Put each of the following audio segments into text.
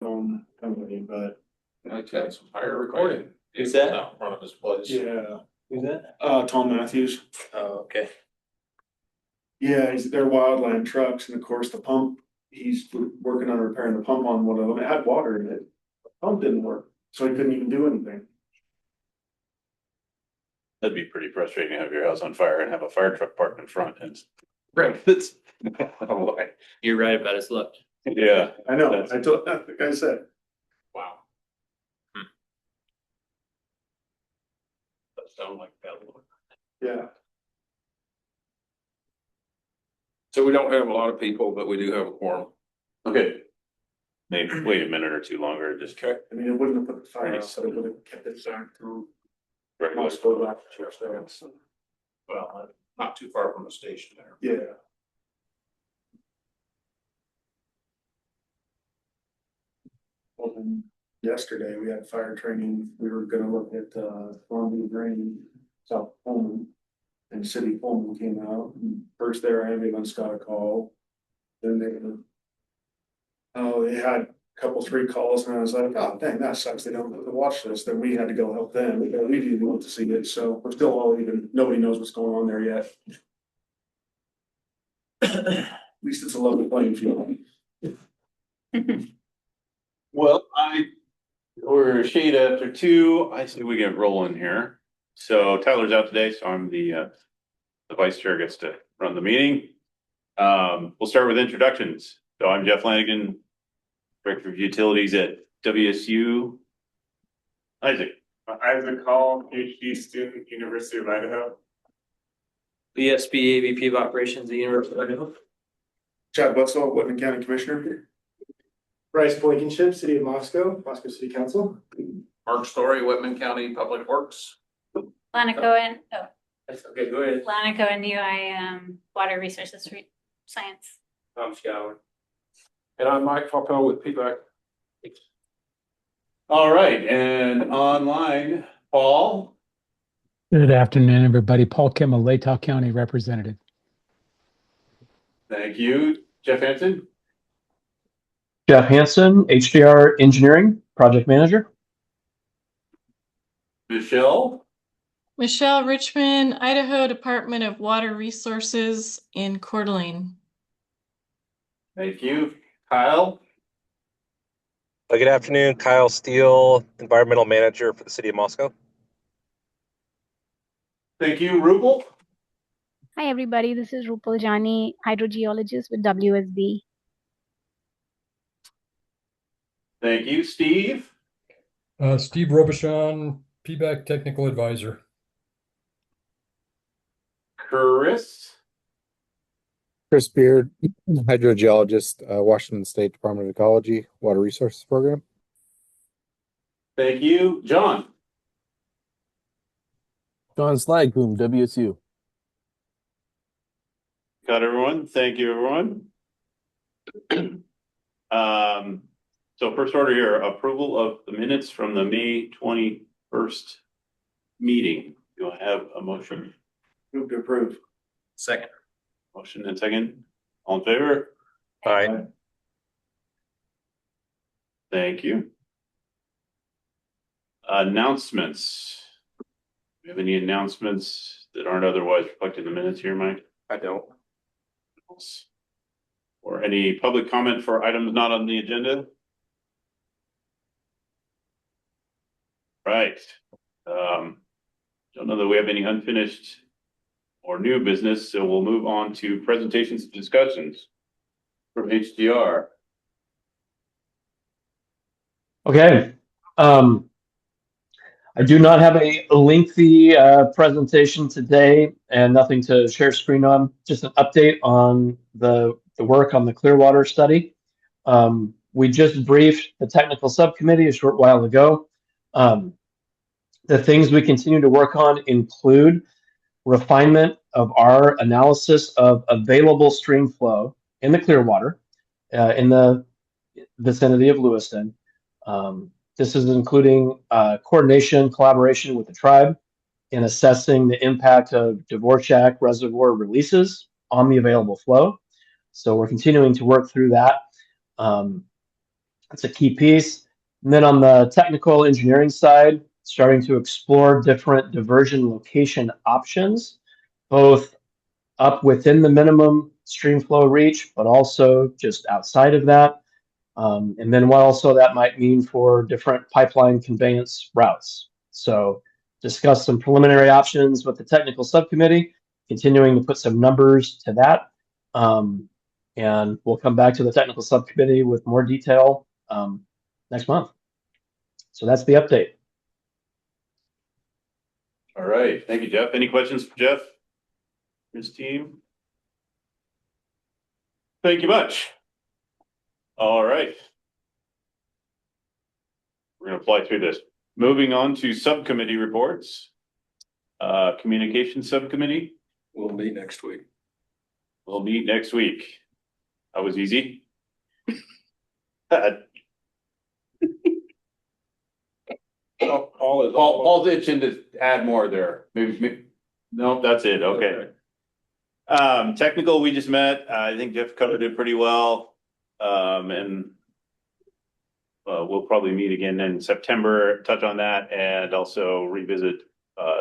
own company, but Okay, some fire recording. Who's that? Out in front of his place. yeah. Who's that? Tom Matthews. Oh, okay. Yeah, they're wildland trucks, and of course the pump, he's working on repairing the pump on one of them. It had water in it. The pump didn't work, so he couldn't even do anything. That'd be pretty frustrating to have your house on fire and have a fire truck parked in front and. Right. That's. You're right about his luck. Yeah. I know, I told, the guy said, Wow. That sounds like bad luck. yeah. So we don't have a lot of people, but we do have a quorum. Okay. Maybe wait a minute or two longer, just. Okay. I mean, it wouldn't have put the fire out, but it would have kept it down through. Regular. Moscow back to church there. Well, not too far from the station there. Yeah. Well, then yesterday we had fire training. We were gonna look at Longview Drain, South Pullman. And City Pullman came out, and first their ambulance got a call. Then they had a couple, 3 calls, and I was like, oh, dang, that sucks. They don't have to watch this. Then we had to go help them. We didn't want to see it, so we're still all even, nobody knows what's going on there yet. At least it's a level playing field. Well, we're shade after 2. I say we get rolling here. So Tyler's out today, so I'm the vice chair gets to run the meeting. We'll start with introductions. So I'm Jeff Lanigan, Director of Utilities at WSU. Isaac. Isaac Hall, PhD student, University of Idaho. BSB AVP of Operations at the University of Idaho. Chad Wetzel, Whitman County Commissioner. Bryce Blankenship, City of Moscow, Moscow City Council. Mark Story, Whitman County Public Works. Lana Cohen, That's okay, go ahead. Lana Cohen, UI, Water Resources Science. I'm Scour. And I'm Mike Falco with PBAC. All right, and online, Paul. Good afternoon, everybody. Paul Kimmel, Latah County Representative. Thank you. Jeff Hansen. Jeff Hansen, HDR Engineering, Project Manager. Michelle. Michelle Richmond, Idaho Department of Water Resources in Coeur d'Alene. Thank you. Kyle. Good afternoon, Kyle Steele, Environmental Manager for the City of Moscow. Thank you. Rupal. Hi, everybody. This is Rupal Jani, hydrogeologist with WSB. Thank you. Steve. Steve Robichon, PBAC Technical Advisor. Chris. Chris Beard, hydrogeologist, Washington State Department of Ecology, Water Resources Program. Thank you. John. John Slagboom, WSU. Got everyone. Thank you, everyone. So first order here, approval of the minutes from the May 21st meeting. Do I have a motion? Move to approve. Second. Motion and second. All in favor? Aye. Thank you. Announcements. Do you have any announcements that aren't otherwise reflected in the minutes here, Mike? I don't. Or any public comment for items not on the agenda? Right. Don't know that we have any unfinished or new business, so we'll move on to presentations and discussions from HDR. Okay. I do not have a lengthy presentation today and nothing to share screen on, just an update on the work on the Clearwater study. We just briefed the technical subcommittee a short while ago. The things we continue to work on include refinement of our analysis of available stream flow in the Clearwater in the vicinity of Lewiston. This is including coordination, collaboration with the tribe in assessing the impact of Dvorak Reservoir releases on the available flow. So we're continuing to work through that. That's a key piece. And then on the technical engineering side, starting to explore different diversion location options, both up within the minimum stream flow reach, but also just outside of that. And then what also that might mean for different pipeline conveyance routes. So discuss some preliminary options with the technical subcommittee, continuing to put some numbers to that. And we'll come back to the technical subcommittee with more detail next month. So that's the update. All right. Thank you, Jeff. Any questions for Jeff? His team? Thank you much. All right. We're going to fly through this. Moving on to subcommittee reports. Communication subcommittee. We'll meet next week. We'll meet next week. That was easy. Paul's itching to add more there. Maybe. No, that's it. Okay. Technical, we just met. I think Jeff covered it pretty well. And we'll probably meet again in September, touch on that, and also revisit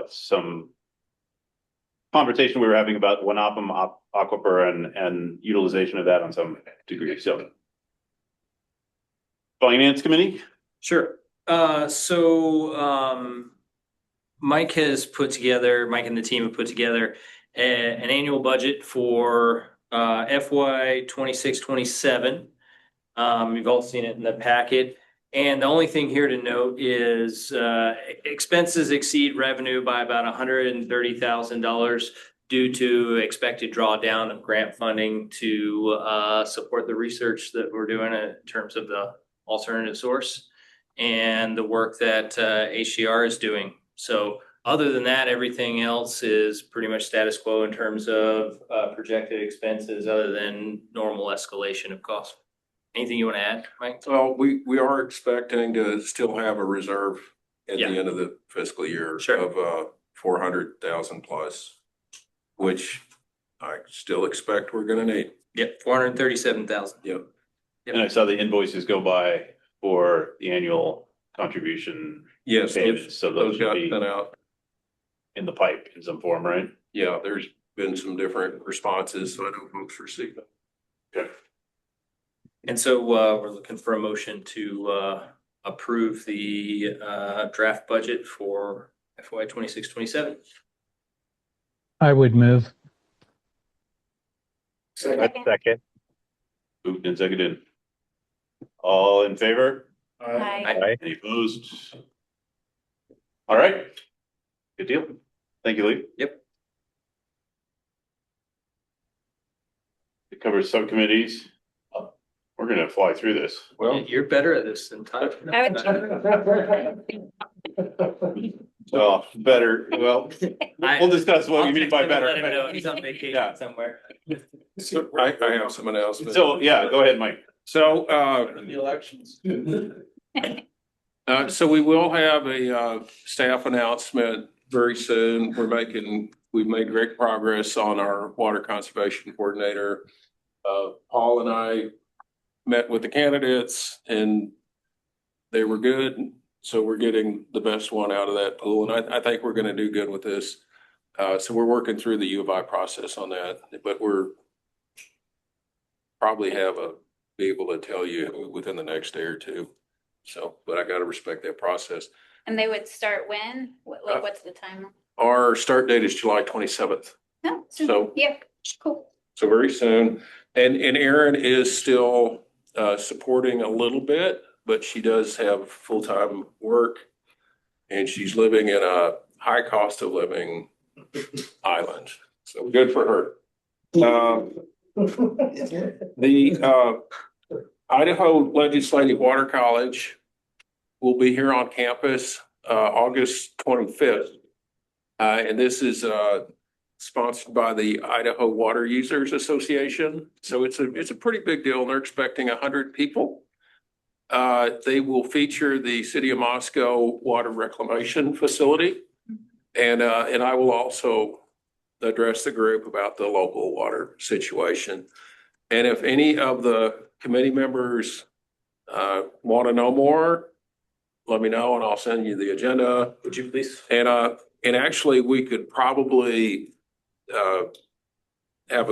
some conversation we were having about Wanapum Aquifer and utilization of that on some degree. So, Finance Committee? Sure. Mike and the team have put together an annual budget for FY 26-27. You've all seen it in the packet. And the only thing here to note is expenses exceed revenue by about $130,000 due to expected drawdown of grant funding to support the research that we're doing in terms of the alternative source and the work that HCR is doing. So other than that, everything else is pretty much status quo in terms of projected expenses other than normal escalation of costs. Anything you want to add, Mike? Well, we are expecting to still have a reserve at the end of the fiscal year of 400,000 plus, which I still expect we're going to need. Yep, 437,000. Yep. And I saw the invoices go by for the annual contribution. Yes, payments, so those got should be sent out in the pipe in some form, right? Yeah, there's been some different responses, so I know folks received them. Okay. And so we're looking for a motion to approve the draft budget for FY 26-27. I would move. Second. Moved and seconded. All in favor? Aye. Any opposed? All right. Good deal. Thank you, Lee. Yep. It covers subcommittees. We're gonna fly through this. Well, you're better at this than Todd. Oh, better. Well, we'll discuss what we mean by better. Let him know he's on vacation somewhere. So I have some announcements. So yeah, go ahead, Mike. So The elections. so we will have a staff announcement very soon. We've made great progress on our water conservation coordinator. Paul and I met with the candidates and they were good. So we're getting the best one out of that pool. And I think we're going to do good with this. So we're working through the U of I process on that, but we're probably be able to tell you within the next day or two. So, but I got to respect that process. And they would start when? What's the time? Our start date is July 27th. No, So yeah, cool. So very soon. And Erin is still supporting a little bit, but she does have full-time work and she's living in a high cost of living island. So good for her. The Idaho Legislative Water College will be here on campus August 25th. And this is sponsored by the Idaho Water Users Association. So it's a pretty big deal and they're expecting 100 people. They will feature the City of Moscow Water Reclamation Facility. And I will also address the group about the local water situation. And if any of the committee members Want to know more? Let me know and I'll send you the agenda. Would you please? And actually, we could probably have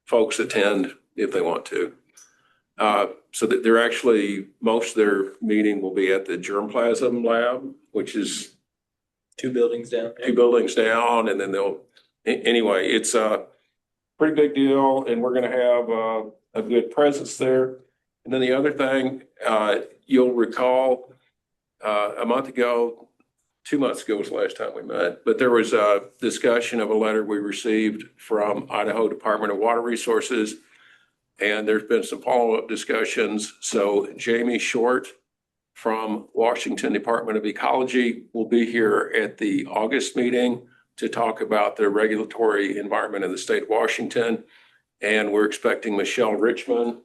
folks attend if they want to. So that they're actually, most of their meeting will be at the germplasm lab, which is 2 buildings down. 2 buildings down, and then anyway, it's a pretty big deal, and we're gonna have a good presence there. And then the other thing, you'll recall, a month ago, 2 months ago was the last time we met, but there was a discussion of a letter we received from Idaho Department of Water Resources. And there's been some follow-up discussions. So Jamie Short from Washington Department of Ecology will be here at the August meeting to talk about the regulatory environment of the state of Washington. And we're expecting Michelle Richmond.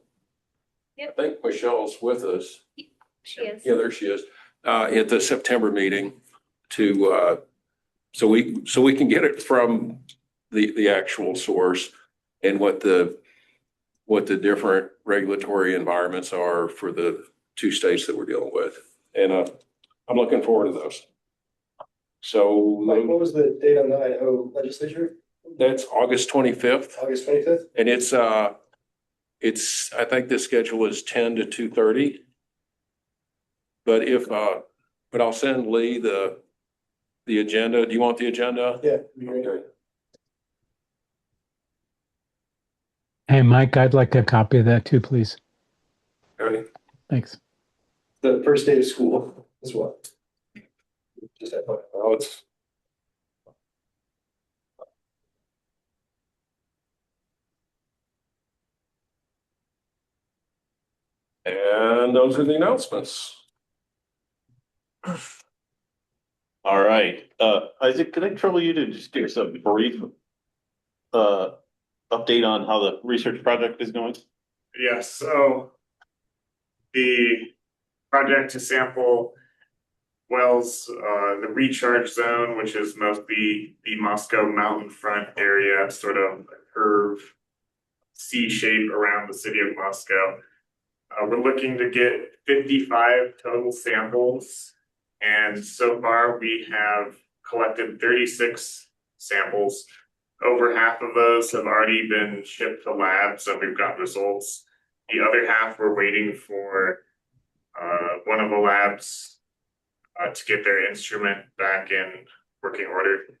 Yep. I think Michelle's with us. She is. Yeah, there she is. At the September meeting to, so we can get it from the actual source and what the different regulatory environments are for the 2 states that we're dealing with. And I'm looking forward to those. So Mike, what was the date on the Idaho legislature? that's August 25th. August 25th? And it's I think the schedule is 10 to 2:30. But I'll send Lee the agenda. Do you want the agenda? Yeah. Great. Okay. Hey, Mike, I'd like a copy of that too, please. Okay. Thanks. The first day of school is what? Just that point. Well, it's and those are the announcements. All right, Isaac, could I trouble you to just give us a brief update on how the research project is going? Yes, so the project to sample wells, the recharge zone, which is mostly the Moscow mountain front area, sort of a curve C shape around the city of Moscow. We're looking to get 55 total samples, and so far we have collected 36 samples. Over half of those have already been shipped to labs, and we've got results. The other half, we're waiting for one of the labs to get their instrument back in working order.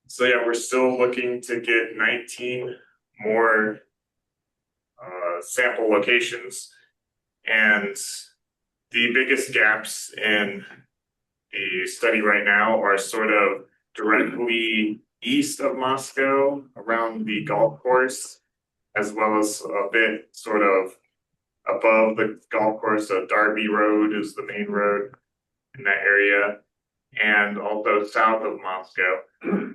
So yeah, we're still looking to get 19 more sample locations. And the biggest gaps in the study right now are sort of directly east of Moscow around the golf course, as well as a bit sort of above the golf course. Darby Road is the main road in that area, and also south of Moscow.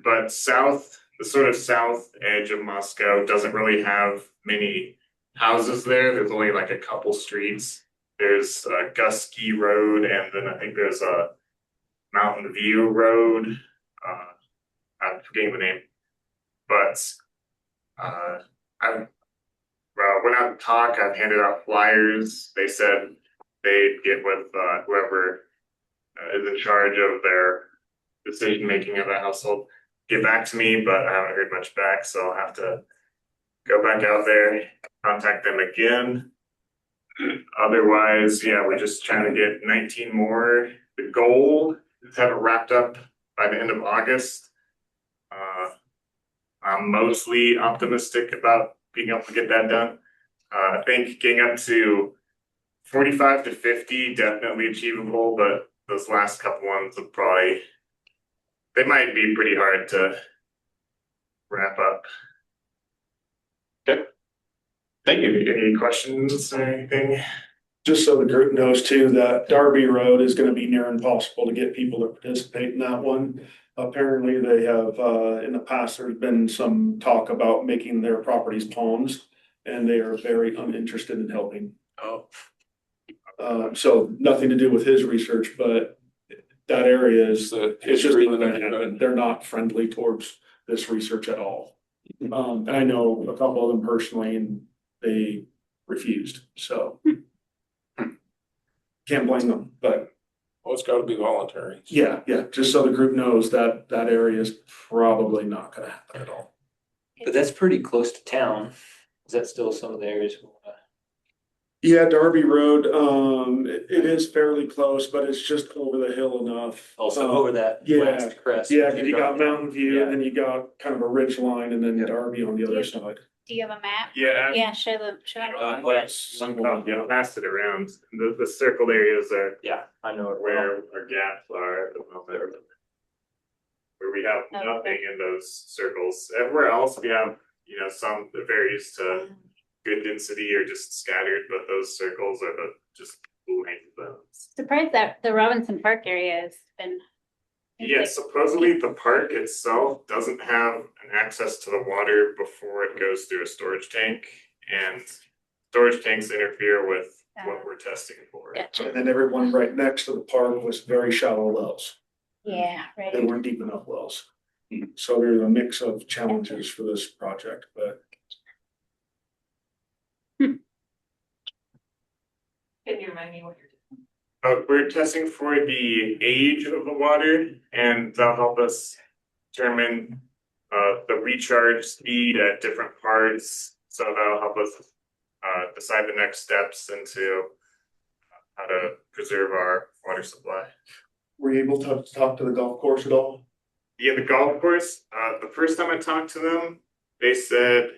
But the sort of south edge of Moscow doesn't really have many houses there. There's only like a couple streets. There's Gusky Road, and then I think there's a Mountain View Road. I'm forgetting the name, but I went out to talk. I've handed out flyers. They said they'd get with whoever is in charge of their decision making of the household, get back to me, but I haven't heard much back, so I'll have to go back out there, contact them again. Otherwise, yeah, we're just trying to get 19 more. The goal is to have it wrapped up by the end of August. I'm mostly optimistic about being able to get that done. I think getting up to 45 to 50 definitely achievable, but those last couple ones would they might be pretty hard to wrap up. Okay. Thank you. Any questions or anything? Just so the group knows too, that Darby Road is gonna be near impossible to get people to participate in that one. Apparently they have, in the past, there's been some talk about making their properties ponds, and they are very uninterested in helping. Oh, So nothing to do with his research, but that area is, it's just, they're not friendly towards this research at all. And I know a couple of them personally, and they refused, so. Can't blame them, but Well, it's gotta be voluntary. yeah, just so the group knows that that area is probably not gonna happen at all. But that's pretty close to town. Is that still some of the areas? Yeah, Darby Road, it is fairly close, but it's just over the hill enough. Also over that Yeah, last crest. yeah, 'cause you got Mountain View, Yeah. and then you got kind of a ridge line, and then Darby on the other side. Do you have a map? Yeah. Yeah, show them, show them. Yeah, pass it around. The circled areas are Yeah, I know it well. where our gaps are at the moment. Where we have Okay. nothing in those circles. Everywhere else, we have, some that varies to good density or just scattered, but those circles are the just length of them. Surprised that the Robinson Park area has been. Yeah, supposedly the park itself doesn't have an access to the water before it goes through a storage tank, and storage tanks interfere with what we're testing for. Gotcha. And then everyone right next to the park was very shallow wells. Yeah, right. They weren't deep enough wells. So there's a mix of challenges for this project, but Can you remind me what you're doing? We're testing for the age of the water, and that'll help us determine the recharge speed at different parts. So that'll help us decide the next steps into how to preserve our water supply. were you able to talk to the golf course at all? Yeah, the golf course, the first time I talked to them, they said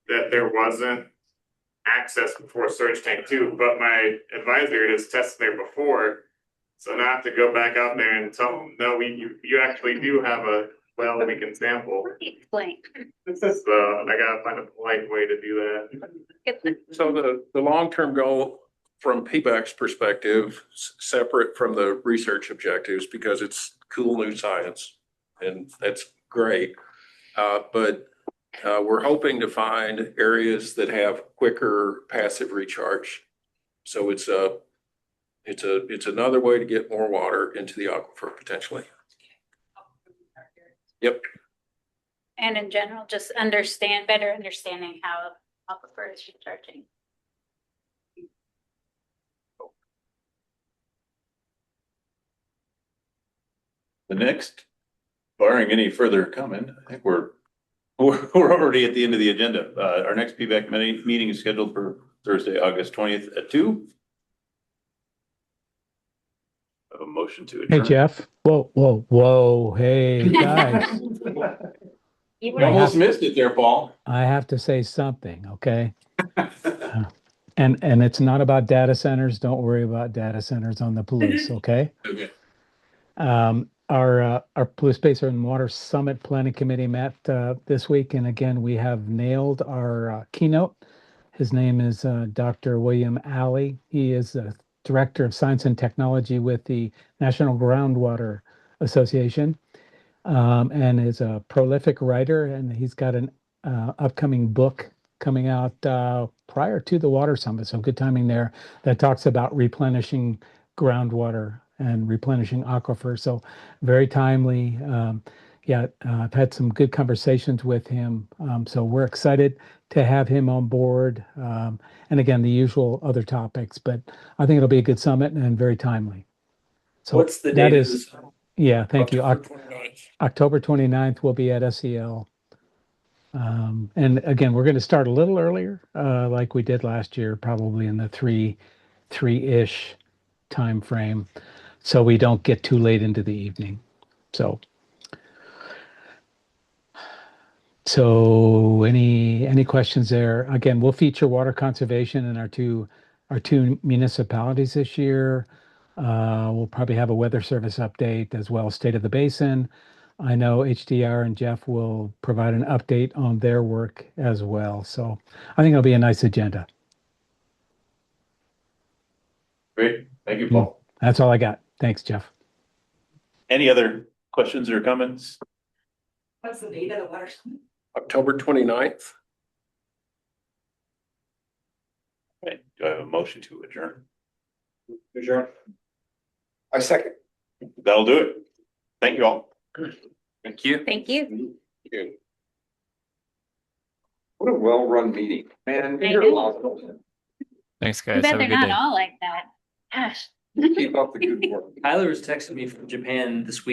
that there wasn't access before storage tank two, but my advisor has tested there before. So now I have to go back out there and tell them, no, you actually do have a well we can sample. Explain. So I gotta find a polite way to do that. So the long-term goal from PBAC's perspective, separate from the research objectives, because it's cool new science and that's great. But we're hoping to find areas that have quicker passive recharge. So it's another way to get more water into the aquifer potentially. Yep. And in general, just better understanding how aquifer is recharging. The next, barring any further comment, I think we're already at the end of the agenda. Our next PBAC meeting is scheduled for Thursday, August 20th at 2. Have a motion to Hey, adjourn. Jeff. Whoa. Hey, guys. You You almost missed it there, Paul. I have to say something, okay? And it's not about data centers. Don't worry about data centers on the police, okay? Okay. Our Police Space and Water Summit Planning Committee met this week, and again, we have nailed our keynote. His name is Dr. William Alley. He is the Director of Science and Technology with the National Groundwater Association, and is a prolific writer, and he's got an upcoming book coming out prior to the Water Summit, so good timing there, that talks about replenishing groundwater and replenishing aquifer. So very timely. I've had some good conversations with him. So we're excited to have him on board. And again, the usual other topics, but I think it'll be a good summit and very timely. So What's the that date? is, yeah, thank you. October 29th. October 29th, we'll be at SEL. And again, we're going to start a little earlier, like we did last year, probably in the three-ish time frame, so we don't get too late into the evening. So any questions there? Again, we'll feature water conservation in our two municipalities this year. We'll probably have a weather service update as well as state of the basin. I know HDR and Jeff will provide an update on their work as well. So I think it'll be a nice agenda. Great. Thank you, Paul. That's all I got. Thanks, Jeff. Any other questions or comments? What's the date of the water summit? October 29th. Okay. Do I have a motion to adjourn? Adjourn. I second. That'll do it. Thank you all. Thank you. Thank you. What a well-run meeting, man. I know. Thanks, Too guys. bad Have a they're good not day. all like that. Gosh. Keep up the good work. Tyler was texting me from Japan this week.